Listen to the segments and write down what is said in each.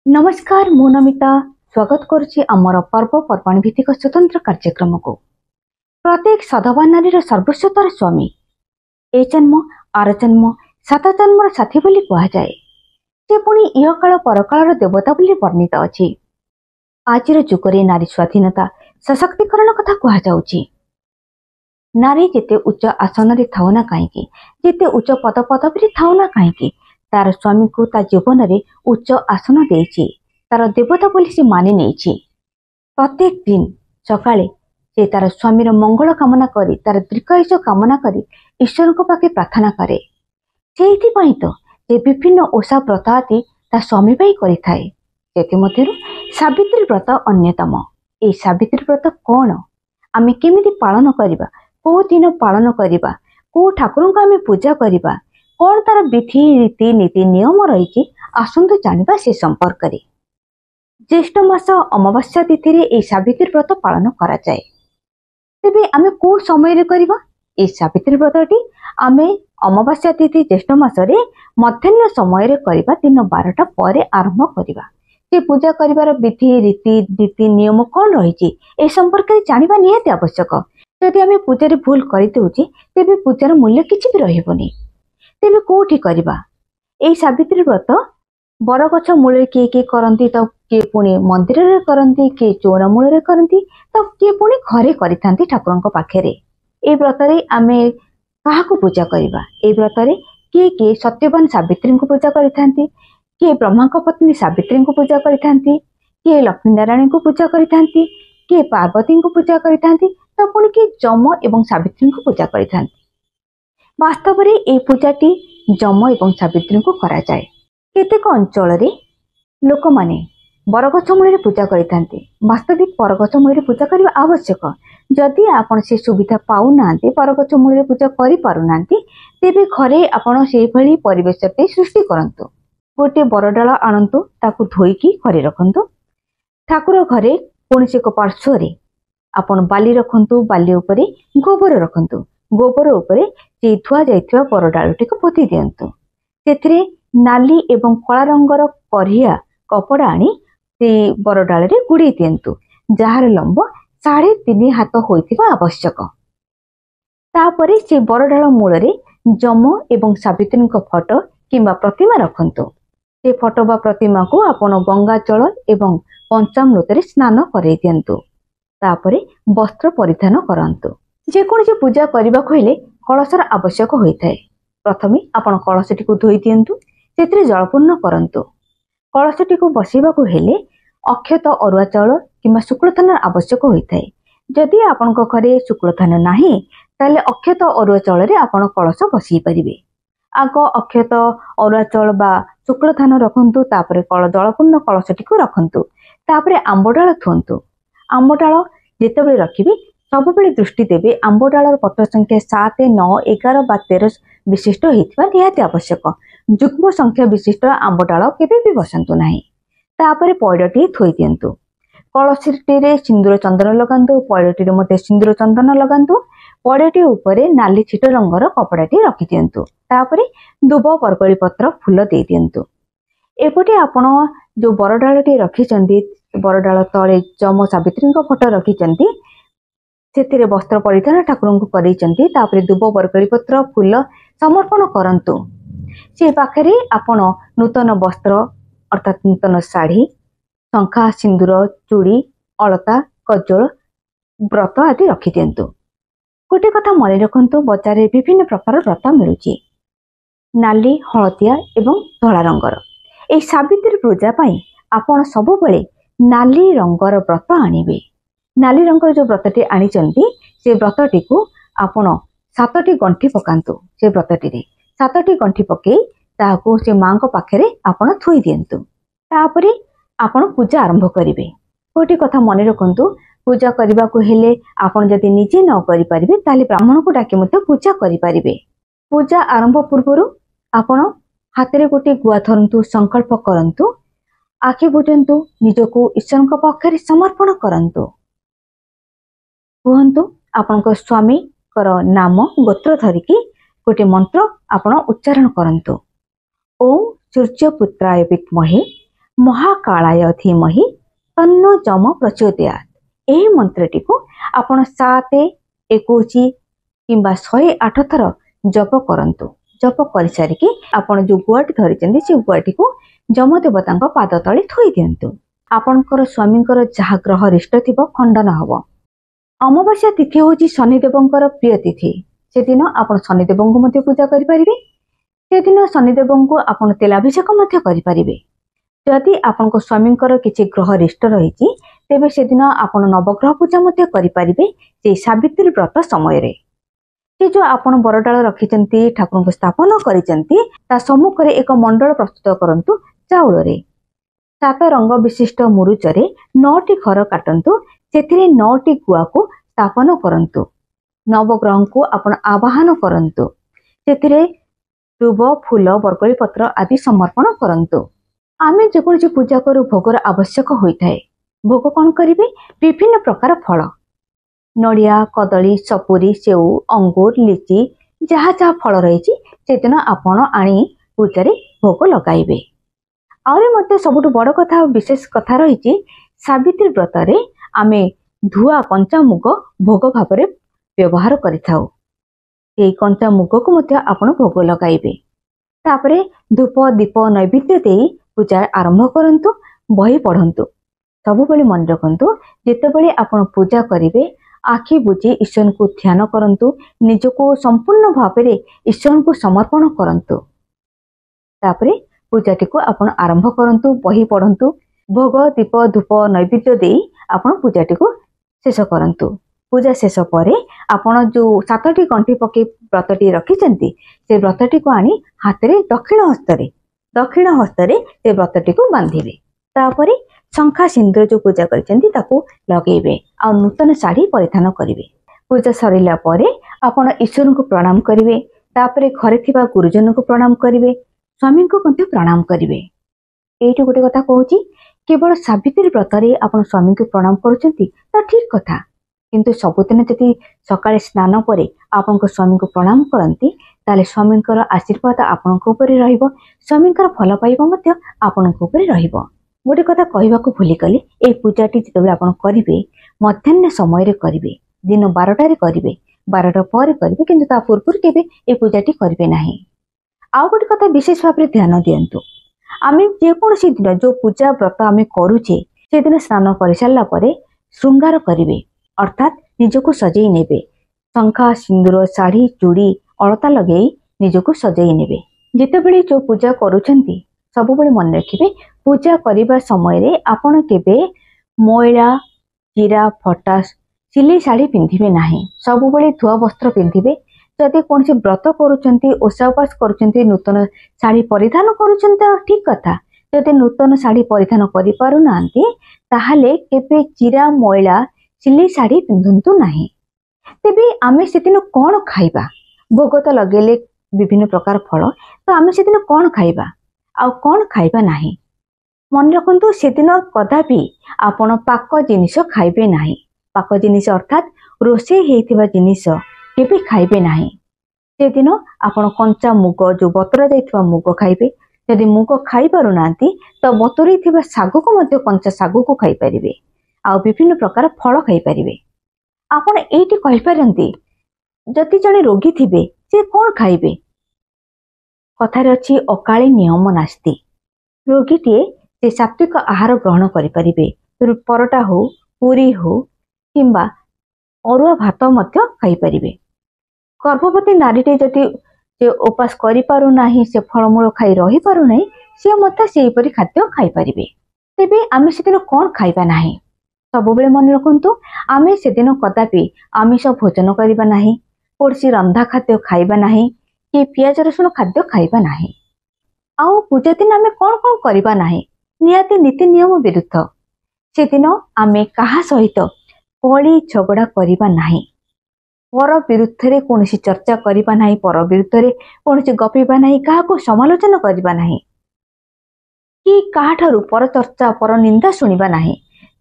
नमस्कार मु नमिता स्वागत करुच्ची आमर पर्वपर्वाणी भित्तिक स्वतंत्र कार्यक्रम को। प्रत्येक सधवान नारी सर्वस्वतर स्वामी ए जन्म आर जन्म सात जन्मर साथी बोली कहुए। से पुणी इहकाल परकाल देवता बोली वर्णित अछि। आजिर जुगरे नारी स्वाधीनता सशक्तिकरण कथा कहुछि। नारी जेते उच्च आसन रे थाउना काहेकि, जेते उच्च पद पदवी थाउना काहेकि, तार स्वामी को ता जीवन रे उच्च आसन देछि, तार देवता बोली से मानि नेछि। प्रत्येक दिन सकाळे से तार स्वामीर मंगल कामना करी, तार दीर्घायुष कामना करी ईश्वर को पाके प्रार्थना करे। सेहि पई तो जे विभिन्न ओषा व्रत आदि ता स्वामी पाई करिथाए। सेति मध्यरु सावित्री व्रत अन्यतम। ए सावित्री व्रत कोन, आमे केमिति पालन करिबा, को दिन पालन करिबा, को ठाकुर को आमे पूजा करिबा, कौन तार विधि रीति नीति नियम रही, आसंतु जानिबा से संपर्क रे। ज्येष्ठ मास अमावास्या तिथि रे ए सावित्री व्रत पालन करा जाए। तेबे आमे को समय रे करिबा ए सावित्री व्रतटी? आमे अमावास्या तिथि ज्येष्ठ मास रे मध्याह्न समय रे करिबा, दिन 12टा परे आरंभ करिबा। से पूजा करिवार विधि रीति नीति नियम कौन रही ए संपर्क रे जानिबा निहाती आवश्यक। जदि आमे पूजा रे भूल करि देउछि तेबे पूजार मूल्य किछि भी रहिबोनी। तेबे कोठी करिबा ए सावित्री व्रत? बरगछ मूल किए किए करती, तो किए पुणी मंदिर रे करती, किए चौरा मूल रे करती, तो किए पुणी घरे करिथांती ठाकुरंको पाखेरे। ए व्रत रे आमे काहाको पूजा करिबा? ए व्रत रे किए किए सत्यवान सावित्री को पूजा करिथांती, किए ब्रह्मा को पत्नी सावित्री को पूजा करिथांती, किए लक्ष्मी नारायण को पूजा करिथांती, किए पार्वती को पूजा करिथांती, तो पुणी किए जम एवं सावित्री को पूजा करिथांती। वास्तव में ए पूजाटी जम एवं सावित्री को करा जाए। केतेक अंचल रे लोक माने बरगछ मूल पूजा करिथांती। वास्तविक बरगछ मूल पूजा करबा आवश्यक। जदि आपण से सुविधा पाउ नांती, बरगछ मूल पूजा करि पारु नांती, तेबे घरे आपण सेहि भली परिवेशटे सृष्टि करंतु। गोटे बरडाला आनंतु, ताकू धोईकी घरे रखंतु। ठाकुर घरे कोनसे को पार्श्व रे आपण बाली रखंतु, बाली उपरे गोबर रखंतु, गोबर उपरे से धुआ जाइथिबा बरडालटी को पोती दियंतु। सेथिरे नाली एवं कला रंगर करिया कपड़ा आनी से बरडाल रे गुड़ी दियंतु, जार लंब 3.5 हाथ होइथिबा आवश्यक। तापरे से बरडाल मूल रे जम एवं सावित्री को फोटो किंबा प्रतिमा रखंतु। से फोटो बा प्रतिमा को आपण गंगा जल एवं पंचामृत रे स्नान करे दियंतु। तापरे वस्त्र परिधान करंतु। जे कोनसे पूजा करबा हेले कलशर आवश्यक होइथाय। प्रथमे आपण कलशटी को धोई दियंतु, सेतिरे जलपूर्ण करंतु। कलशटी को बसेबा को हेले अक्षत अरुआ चाउल किंबा शुक्लथान आवश्यक होइथाय। जदि आपणको घरे शुक्लथान नाही ताले अक्षत अरुआ चाउल रे आपण कलश बसई परिबे। आग अक्षत अरुआ चाउल बा शुक्लथान रखंतु, तापरे जलपूर्ण कलशटी को रखंतु, तापरे आंबडाळ थुंतु। आंबडाळ जेतेबेले रखिबे सब बेले दृष्टि देवे आंबडाळर पत्र संख्या 7, 9, 11 बा 13 विशिष्ट होइथिबा निहाती आवश्यक। जुग्म संख्या विशिष्ट आंबडाळ केबे भी बसंतु नाही। तापरे पयडटी थोई दियंतु। कलशटी रे सिंदूर चंदन लगांतु, पयडटी रे मध्ये सिंदूर चंदन लगांतु। पयडटी ऊपरे नाली छिट रंगर कपड़ाटी रखि दियंतु। तापरे दुब बरगळी पत्र फूल दे दियंतु। एपटे आपण जो बरडाळटी रखिचंदी, बरडाळ तळे जम सावित्री को फोटो रखिचंदी, सेतिरे वस्त्र परिधान ठाकुर को करिचंती। तापरे दुब बरगळी पत्र फूल समर्पण करंतु। से पाखरे आपण नूतन वस्त्र अर्थात नूतन साड़ी, शंखा, सिंदूर, चूड़ी, अलता, कजोल, व्रत आदि रखि दियंतु। गोटे कथा मन रखंतु, बजार रे विभिन्न प्रकार व्रत मिलुची, नाली, हळदिया एवं धला रंगर। ए सावित्री पूजा पाई आपण सब बेले नाली रंगर व्रत आनिबे। नाली रंगर जो व्रतटी आनिचंती, से व्रतटी को आपण 7टी गंठी पकांतु। से व्रतटी रे 7टी गंठी पके ताको से मां को पाखरे आपण थोई दियंतु। तापरे आपण पूजा आरंभ करिवे। गोटे कथा मन रखंतु, पूजा करबा को हेले आपण जदि निजे न करि परिबे ताले ब्राह्मण को डाके मते पूजा करि परिबे। पूजा आरंभ पूर्वरु आपण हाथ रे गोटे गुआ धरंतु, संकल्प करंतु, आखि बुझंतु, निजको ईश्वर को पाखरे समर्पण करंतु। कहंतु आपनक स्वामी कर नाम गोत्र धरिकी गोटे मंत्र आपण उच्चारण करंतु। ओम सूर्यपुत्राय विद्महे महाकालाय धीमहि तन्नो जम प्रचोदयात्। ଏହି ମନ୍ତ୍ରଟିକୁ ଆପଣ 7, 21 କିମ୍ବା 108 ଥର ଜପ କରନ୍ତୁ। ଜପ କରିସାରିକି ଆପଣ ଯେଉଁ ଗୁଆଟି ଧରିଛନ୍ତି ସେ ଗୁଆଟିକୁ ଯମଦେବତାଙ୍କ ପାଦ ତଳେ ଥୋଇ ଦିଅନ୍ତୁ। ଆପଣଙ୍କର ସ୍ୱାମୀଙ୍କର ଯାହା ଗ୍ରହ ରିଷ୍ଟ ଥିବ ଖଣ୍ଡନ ହେବ। ଅମାବାସ୍ୟା ତିଥି ହେଉଛି ଶନିଦେବଙ୍କର ପ୍ରିୟ ତିଥି। ସେଦିନ ଆପଣ ଶନିଦେବଙ୍କୁ ମଧ୍ୟ ପୂଜା କରିପାରିବେ। ସେଦିନ ଶନିଦେବଙ୍କୁ ଆପଣ ତେଲାଭିଷେକ ମଧ୍ୟ କରିପାରିବେ। ଯଦି ଆପଣଙ୍କ ସ୍ୱାମୀଙ୍କର କିଛି ଗ୍ରହ ରିଷ୍ଟ ରହିଛି ତେବେ ସେଦିନ ଆପଣ ନବଗ୍ରହ ପୂଜା ମଧ୍ୟ କରିପାରିବେ। ସେଇ ସାବିତ୍ରୀ ବ୍ରତ ସମୟରେ ସେ ଯେଉଁ ଆପଣ ବରଡାଳ ରଖିଛନ୍ତି ଠାକୁରଙ୍କୁ ସ୍ଥାପନ କରିଛନ୍ତି ତା ସମ୍ମୁଖରେ ଏକ ମଣ୍ଡଳ ପ୍ରସ୍ତୁତ କରନ୍ତୁ। ଚାଉଳରେ 7 ରଙ୍ଗ ବିଶିଷ୍ଟ ମୁରୁଚରେ 9ଟି ଘର କାଟନ୍ତୁ। ସେଥିରେ 9ଟି ଗୁଆକୁ ସ୍ଥାପନ କରନ୍ତୁ। ନବଗ୍ରହଙ୍କୁ ଆପଣ ଆବାହନ କରନ୍ତୁ। ସେଥିରେ ଦୁବ, ଫୁଲ, ବରକୋଳି ପତ୍ର ଆଦି ସମର୍ପଣ କରନ୍ତୁ। ଆମେ ଯେକୌଣସି ପୂଜା କରୁ ଭୋଗର ଆବଶ୍ୟକ ହୋଇଥାଏ। ଭୋଗ କ'ଣ କରିବେ? ବିଭିନ୍ନ ପ୍ରକାର ଫଳ, ନଡ଼ିଆ, କଦଳୀ, ସପୁରୀ, ସେଉ, ଅଙ୍ଗୁର, ଲିଚି ଯାହା ଯାହା ଫଳ ରହିଛି ସେଦିନ ଆପଣ ଆଣି ପୂଜାରେ ଭୋଗ ଲଗାଇବେ। ଆହୁରି ମଧ୍ୟ ସବୁଠୁ ବଡ଼ କଥା ବିଶେଷ କଥା ରହିଛି, ସାବିତ୍ରୀ ବ୍ରତରେ ଆମେ ଧୁଆ କଞ୍ଚା ମୁଗ ଭୋଗ ଭାବରେ ବ୍ୟବହାର କରିଥାଉ। ଏହି କଞ୍ଚା ମୁଗକୁ ମଧ୍ୟ ଆପଣ ଭୋଗ ଲଗାଇବେ। ତାପରେ ଧୂପ, ଦୀପ, ନୈବେଦ୍ୟ ଦେଇ ପୂଜା ଆରମ୍ଭ କରନ୍ତୁ। ବହି ପଢ଼ନ୍ତୁ। ସବୁବେଳେ ମନେ ରଖନ୍ତୁ, ଯେତେବେଳେ ଆପଣ ପୂଜା କରିବେ ଆଖି ବୁଜି ଈଶ୍ୱରଙ୍କୁ ଧ୍ୟାନ କରନ୍ତୁ। ନିଜକୁ ସମ୍ପୂର୍ଣ୍ଣ ଭାବରେ ଈଶ୍ୱରଙ୍କୁ ସମର୍ପଣ କରନ୍ତୁ। ତାପରେ ପୂଜାଟିକୁ ଆପଣ ଆରମ୍ଭ କରନ୍ତୁ। ବହି ପଢ଼ନ୍ତୁ। ଭୋଗ, ଦୀପ, ଧୂପ, ନୈବେଦ୍ୟ ଦେଇ ଆପଣ ପୂଜାଟିକୁ ଶେଷ କରନ୍ତୁ। ପୂଜା ଶେଷ ପରେ ଆପଣ ଯେଉଁ 7ଟି ଗଣ୍ଠି ପକାଇ ବ୍ରତଟି ରଖିଛନ୍ତି ସେ ବ୍ରତଟିକୁ ଆଣି ହାତରେ ଦକ୍ଷିଣ ହସ୍ତରେ ସେ ବ୍ରତଟିକୁ ବାନ୍ଧିବେ। ତାପରେ ଶଙ୍ଖା ସିନ୍ଦୁର ଯେଉଁ ପୂଜା କରିଛନ୍ତି ତାକୁ ଲଗେଇବେ ଆଉ ନୂତନ ଶାଢ଼ୀ ପରିଧାନ କରିବେ। ପୂଜା ସରିଲା ପରେ ଆପଣ ଈଶ୍ୱରଙ୍କୁ ପ୍ରଣାମ କରିବେ। ତାପରେ ଘରେ ଥିବା ଗୁରୁଜନଙ୍କୁ ପ୍ରଣାମ କରିବେ। ସ୍ୱାମୀଙ୍କୁ ମଧ୍ୟ ପ୍ରଣାମ କରିବେ। ଏଇଠି ଗୋଟେ କଥା କହୁଛି, କେବଳ ସାବିତ୍ରୀ ବ୍ରତରେ ଆପଣ ସ୍ୱାମୀଙ୍କୁ ପ୍ରଣାମ କରୁଛନ୍ତି ତା ଠିକ କଥା, କିନ୍ତୁ ସବୁଦିନ ଯଦି ସକାଳେ ସ୍ନାନ ପରେ ଆପଣଙ୍କ ସ୍ୱାମୀଙ୍କୁ ପ୍ରଣାମ କରନ୍ତି ତାହେଲେ ସ୍ୱାମୀଙ୍କର ଆଶୀର୍ବାଦ ଆପଣଙ୍କ ଉପରେ ରହିବ। ସ୍ୱାମୀଙ୍କର ଭଲ ପାଇବା ମଧ୍ୟ ଆପଣଙ୍କ ଉପରେ ରହିବ। ଗୋଟେ କଥା କହିବାକୁ ଭୁଲିଗଲି, এই ପୂଜାଟି ଯେତେବେଳେ ଆପଣ କରିବେ ମଧ୍ୟାହ୍ନ ସମୟରେ କରିବେ। ଦିନ 12ଟାରେ କରିବେ। 12ଟା ପରେ କରିବେ, କିନ୍ତୁ ତା ପୂର୍ବରୁ କେବେ এই ପୂଜାଟି କରିବେ ନାହିଁ। ଆଉ ଗୋଟେ କଥା ବିଶେଷ ଭାବରେ ଧ୍ୟାନ ଦିଅନ୍ତୁ, ଆମେ ଯେକୌଣସି ଦିନ ଯେଉଁ ପୂଜା ବ୍ରତ ଆମେ କରୁଛେ ସେଦିନ ସ୍ନାନ କରିସାରିଲା ପରେ ଶୃଙ୍ଗାର କରିବେ, ଅର୍ଥାତ୍ ନିଜକୁ ସଜେଇ ନେବେ। ଶଙ୍ଖା, ସିନ୍ଦୁର, ଶାଢ଼ୀ, ଚୁଡ଼ି, ଅଳତା ଲଗେଇ ନିଜକୁ ସଜେଇ ନେବେ। ଯେତେବେଳେ ଯେଉଁ ପୂଜା କରୁଛନ୍ତି ସବୁବେଳେ ମନେ ରଖିବେ, ପୂଜା କରିବା ସମୟରେ ଆପଣ କେବେ ମଇଳା, ଚିରା, ଫଟା ସିଲେଇ ଶାଢ଼ୀ ପିନ୍ଧିବେ ନାହିଁ। ସବୁବେଳେ ଧୁଆ ବସ୍ତ୍ର ପିନ୍ଧିବେ। ଯଦି କୌଣସି ବ୍ରତ କରୁଛନ୍ତି, ଓଷା ଉପାସ କରୁଛନ୍ତି, ନୂତନ ଶାଢ଼ୀ ପରିଧାନ କରୁଛନ୍ତି ଆଉ ଠିକ କଥା। ଯଦି ନୂତନ ଶାଢ଼ୀ ପରିଧାନ କରିପାରୁନାହାନ୍ତି ତାହେଲେ କେବେ ଚିରା, ମଇଳା ସିଲେଇ ଶାଢ଼ୀ ପିନ୍ଧନ୍ତୁ ନାହିଁ। ତେବେ ଆମେ ସେଦିନ କ'ଣ ଖାଇବା? ଭୋଗ ତ ଲଗେଇଲେ ବିଭିନ୍ନ ପ୍ରକାର ଫଳ, ତ ଆମେ ସେଦିନ କ'ଣ ଖାଇବା ଆଉ କ'ଣ ଖାଇବା ନାହିଁ? ମନେ ରଖନ୍ତୁ, ସେଦିନ କଦାପି ଆପଣ ପାକ ଜିନିଷ ଖାଇବେ ନାହିଁ। ପାକ ଜିନିଷ ଅର୍ଥାତ୍ ରୋଷେଇ ହେଇଥିବା ଜିନିଷ କେବେ ଖାଇବେ ନାହିଁ। ସେଦିନ ଆପଣ କଞ୍ଚା ମୁଗ, ଯେଉଁ ବତୁରା ଯାଇଥିବା ମୁଗ ଖାଇବେ। ଯଦି ମୁଗ ଖାଇପାରୁନାହାନ୍ତି ତ ବତୁରେଇ ଥିବା ଶାଗକୁ ମଧ୍ୟ କଞ୍ଚା ଶାଗକୁ ଖାଇପାରିବେ ଆଉ ବିଭିନ୍ନ ପ୍ରକାର ଫଳ ଖାଇପାରିବେ। ଆପଣ ଏଇଠି କହିପାରନ୍ତି, ଯଦି ଜଣେ ରୋଗୀ ଥିବେ ସେ କ'ଣ ଖାଇବେ? କଥାରେ ଅଛି ଅକାଳେ ନିୟମ ନାସ୍ତି। ରୋଗୀଟିଏ ସେ ସାତ୍ୱିକ ଆହାର ଗ୍ରହଣ କରିପାରିବେ। ପରଟା ହଉ, ପୁରୀ ହଉ କିମ୍ବା ଅରୁଆ ଭାତ ମଧ୍ୟ ଖାଇପାରିବେ। ଗର୍ଭବତୀ ନାରୀଟେ ଯଦି ସେ ଉପାସ କରିପାରୁନାହିଁ, ସେ ଫଳମୂଳ ଖାଇ ରହିପାରୁନାହିଁ, ସେ ମଧ୍ୟ ସେହିପରି ଖାଦ୍ୟ ଖାଇପାରିବେ। ତେବେ ଆମେ ସେଦିନ କ'ଣ ଖାଇବା ନାହିଁ? ସବୁବେଳେ ମନେ ରଖନ୍ତୁ, ଆମେ ସେଦିନ କଦାପି ଆମିଷ ଭୋଜନ କରିବା ନାହିଁ, କୌଣସି ରନ୍ଧା ଖାଦ୍ୟ ଖାଇବା ନାହିଁ, କି ପିଆଜ ରସୁଣ ଖାଦ୍ୟ ଖାଇବା ନାହିଁ। ଆଉ ପୂଜା ଦିନ ଆମେ କ'ଣ କ'ଣ କରିବା ନାହିଁ? ନିହାତି ନୀତି ନିୟମ ବିରୁଦ୍ଧ। ସେଦିନ ଆମେ କାହା ସହିତ କଳି ଝଗଡ଼ା କରିବା ନାହିଁ। ପର ବିରୁଦ୍ଧରେ କୌଣସି ଚର୍ଚ୍ଚା କରିବା ନାହିଁ। ପର ବିରୁଦ୍ଧରେ କୌଣସି ଗପିବା ନାହିଁ। କାହାକୁ ସମାଲୋଚନା କରିବା ନାହିଁ କି କାହାଠାରୁ ପର ଚର୍ଚ୍ଚା, ପର ନିନ୍ଦା ଶୁଣିବା ନାହିଁ।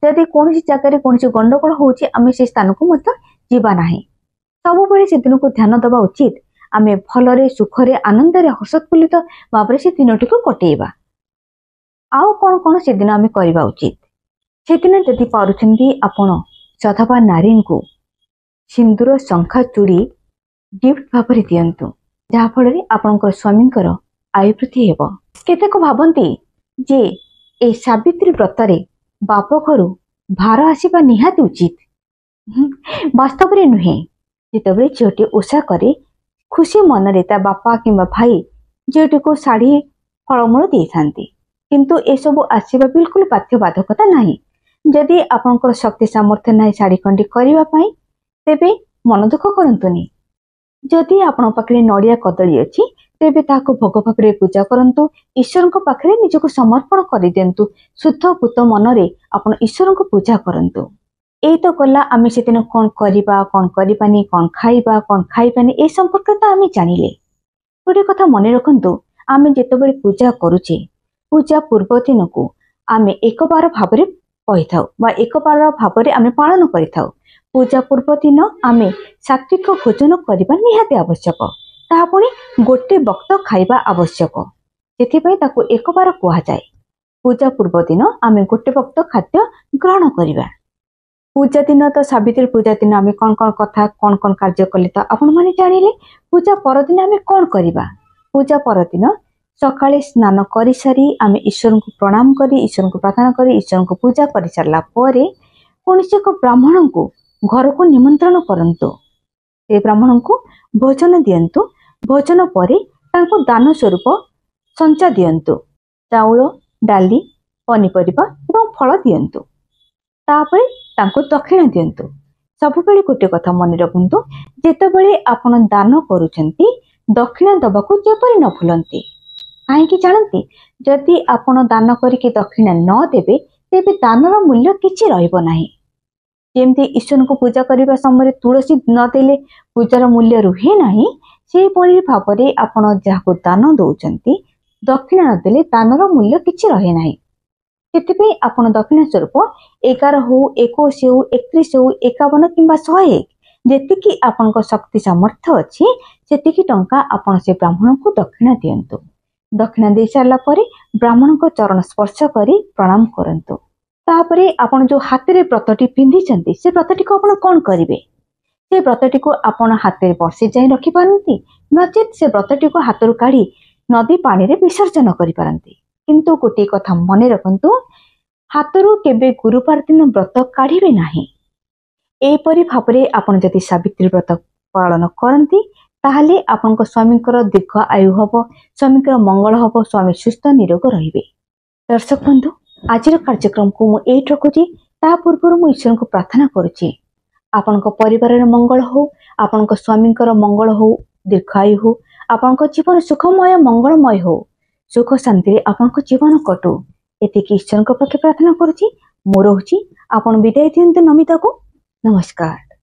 ଯଦି କୌଣସି ଜାଗାରେ କୌଣସି ଗଣ୍ଡଗୋଳ ହେଉଛି ଆମେ ସେ ସ୍ଥାନକୁ ମଧ୍ୟ ଯିବା ନାହିଁ। ସବୁବେଳେ ସେଦିନକୁ ଧ୍ୟାନ ଦେବା ଉଚିତ। ଆମେ ଭଲରେ, ସୁଖରେ, ଆନନ୍ଦରେ, ହର୍ଷୋତ୍ଫୁଲ୍ଲିତ ଭାବରେ ସେ ଦିନଟିକୁ କଟେଇବା। आउ कौन कौन से दिन आम करवा उचित से दिन जदि पारुछंती आपण सधवा नारी को सिंदूर शंखा चूड़ी गिफ्ट भाव दिंतु जहाँफल आपणकर स्वामींकर आयु वृद्धि हेब। केतेक भावती जे ए सावित्री व्रतरे बाप घर भार आसवा निहाती उचित वास्तव में नुहे। जितेबाला झीटी ओषा करे खुशी मनरे ता बापा कि भाई झीटी को शाढ़ी फलमूल दे था किंतु एसबू आसवा बिल्कुल बाध्यबाधकता नहीं। जदि आपंकर शक्ति सामर्थ्य ना शाढ़ी खंडी करने तेबे मन दुख करतुनि। जदि आपण पाखे नड़िया कदली अच्छी तेबे ताको भोग भाव पूजा करंतु ईश्वर को पाखे निजको समर्पण कर दिंतु। शुद्ध पूत मनरे आपण ईश्वर को पूजा करंतु। यही तो गला आम से दिन कौन करवा कौन करवानी कौन खाइबा कौन खाइबानी ए संपर्क तो आम जानिले। गोटे कथा मन रखु आम जितेबाला पूजा करुचे पूजा पूर्व दिन को आम एक बार भाव कही था एक बार भाव आम पालन कर पूजा पूर्व दिन आम सात्विक भोजन करने निहाती आवश्यक तापुणी गोटे वक्त खाइबा आवश्यक से एक बार कहुए। पूजा पूर्व दिन आम गोटे वक्त खाद्य ग्रहण करवा। पूजा दिन तो सावित्री पूजा दिन आम कौन कौन कथा कौन कौन कार्य कले तो आपण मैंने जानिले। पूजा परदिन आम कौन करवा पूजा परदिन सकाळे स्नान कर सारी आम ईश्वर को प्रणाम करी ईश्वर को प्रार्थना करी ईश्वर को पूजा कर सारा पर कौन एक ब्राह्मण को घर को निमंत्रण करंतु। ए ब्राह्मण को भोजन दियंतु। भोजन पर दान स्वरूप संचा दियंतु चाउल डाली पनीपरिबा एवं फल दियंतु। तापर तांको दक्षिणा दियंतु। सबुबेले गोटे कथा मन रखु जेतेबेले आपण दान करूछंती दक्षिणा दबाकू जेपरि न भूलंती। कहीं जानती जदि आपण दान करके दक्षिणा न देबे तेबे दानर मूल्य किछि रहइबो नाही। जेमती ईश्वर को पूजा करने समय तुलसी नदेले पूजार मूल्य रुहे नहीं से भाव में आपण जहाँ दान दौरान दक्षिणा नदेले दानर मूल्य किछि रहे नहीं। से आपण दक्षिणा स्वरूप 11 हो 21 हो 31 हो 51 कि 101 जेतिकी आपण शक्ति सामर्थ्य अच्छी से टंका आपण से ब्राह्मण को दक्षिणा दियंतु। दक्षिणा दे सारा पर ब्राह्मण को चरण स्पर्श करी प्रणाम करंतु। तापरे आपण जो हाथ रे व्रतटी पिंधि चंती से व्रतटी को आपण कौन करिवे से व्रतटी को आपण हाथ रे वर्षे जाई रखि पारंती नचेत से व्रतटी को हाथ रु काढी नदी पानी रे विसर्जन करि पारंती। किंतु गोटे कथा मन रखंतु हाथ रु केबे गुरुवार दिन व्रत काढिबे नाही। एपरि भाबरे आपण जदि सावित्री व्रत पालन करंती ताहले आपनक स्वामीकर दीर्घ आयु हबो स्वामीकर मंगल हबो स्वामी सुस्थ निरोग रहिबे। दर्शक बंधु आज कार्यक्रम को मुझे रखुची ता पूर्व मु ईश्वर को प्रार्थना करुची आपण परिवार मंगल हो आपण स्वामी मंगल हो दीर्घायु हो आपण जीवन सुखमय मंगलमय हो सुख शांति आपण जीवन कटू एतिक ईश्वर पाखे प्रार्थना करुची। मोर होची आपण विदाय दियंतु नमिता को। नमस्कार।